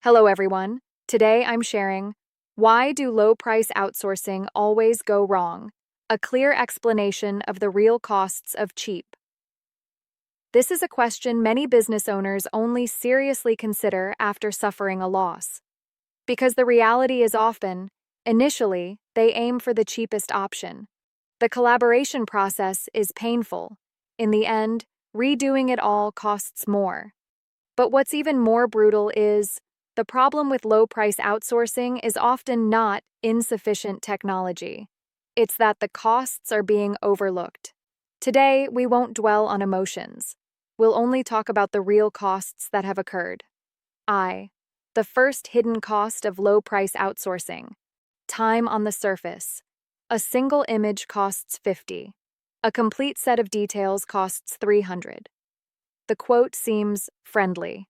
Hello, everyone. Today I'm sharing why do low price outsourcing always go wrong? A clear explanation of the real costs of cheap. This is a question many business owners only seriously consider after suffering a loss. Because the reality is often, initially, they aim for the cheapest option. The collaboration process is painful. In the end, redoing it all costs more. But what's even more brutal is the problem with low-price outsourcing is often not insufficient technology. It's that the costs are being overlooked. Today, we won't dwell on emotions. We'll only talk about the real costs that have occurred. The first hidden cost of low-price outsourcing. Time on the surface. A single image costs $50. A complete set of details costs $300. The quote seems friendly.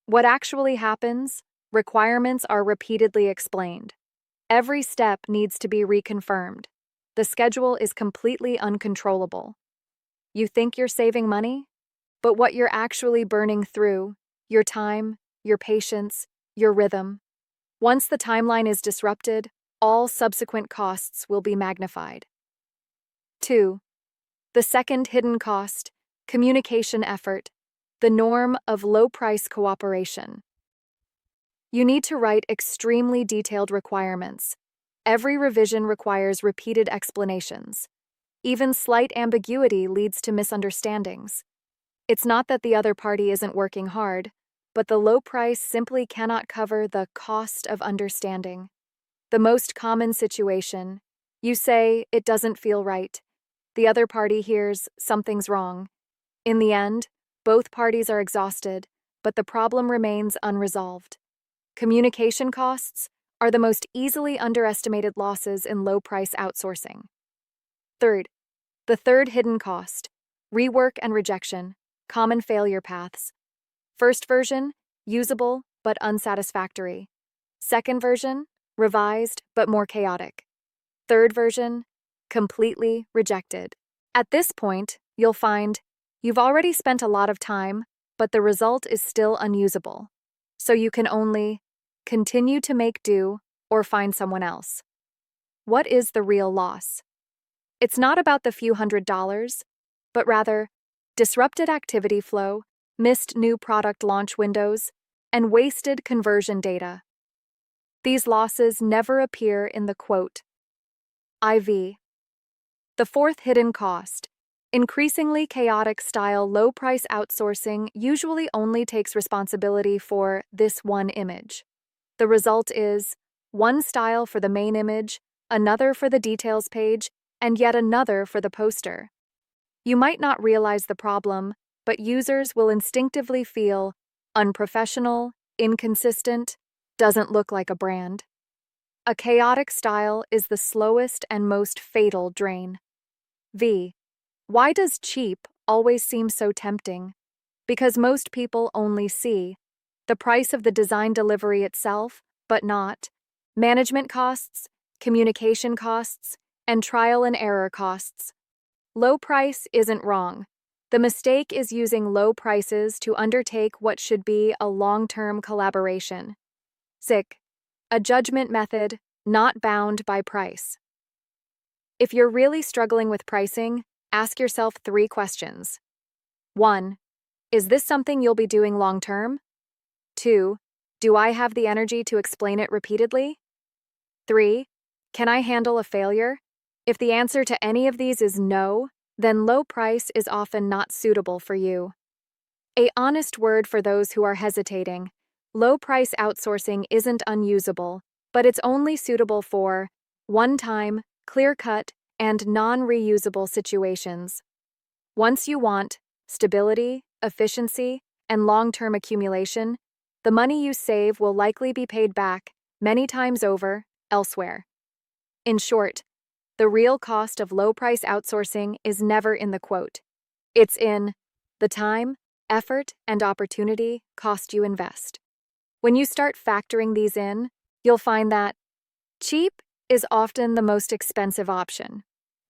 What actually happens? Requirements are repeatedly explained. Every step needs to be reconfirmed. The schedule is completely uncontrollable. You think you're saving money? But what you're actually burning through, your time, your patience, your rhythm. Once the timeline is disrupted, all subsequent costs will be magnified. 2. The second hidden cost, communication effort. The norm of low-price cooperation. You need to write extremely detailed requirements. Every revision requires repeated explanations. Even slight ambiguity leads to misunderstandings. It's not that the other party isn't working hard, but the low price simply cannot cover the cost of understanding. The most common situation, you say, it doesn't feel right. The other party hears, something's wrong. In the end, both parties are exhausted, but the problem remains unresolved. Communication costs are the most easily underestimated losses in low-price outsourcing. Third, the third hidden cost, rework and rejection, common failure paths. First version, usable but unsatisfactory. Second version, revised but more chaotic. Third version, completely rejected. At this point, you'll find you've already spent a lot of time, but the result is still unusable. So you can only continue to make do or find someone else. What is the real loss? It's not about the few $100s, but rather disrupted activity flow, missed new product launch windows, and wasted conversion data. These losses never appear in the quote. IV. The fourth hidden cost. Increasingly chaotic style low-price outsourcing usually only takes responsibility for this one image. The result is one style for the main image, another for the details page, and yet another for the poster. You might not realize the problem, but users will instinctively feel unprofessional, inconsistent, doesn't look like a brand. A chaotic style is the slowest and most fatal drain. Why does cheap always seem so tempting? Because most people only see the price of the design delivery itself, but not management costs, communication costs, and trial and error costs. Low price isn't wrong. The mistake is using low prices to undertake what should be a long-term collaboration. A judgment method not bound by price. If you're really struggling with pricing, ask yourself 3 questions. 1. Is this something you'll be doing long-term? 2. Do I have the energy to explain it repeatedly? 3. Can I handle a failure? If the answer to any of these is no, then low price is often not suitable for you. An honest word for those who are hesitating. Low-price outsourcing isn't unusable, but it's only suitable for one-time, clear-cut, and non-reusable situations. Once you want stability, efficiency, and long-term accumulation, the money you save will likely be paid back many times over elsewhere. In short, the real cost of low-price outsourcing is never in the quote. It's in the time, effort, and opportunity cost you invest. When you start factoring these in, you'll find that cheap is often the most expensive option.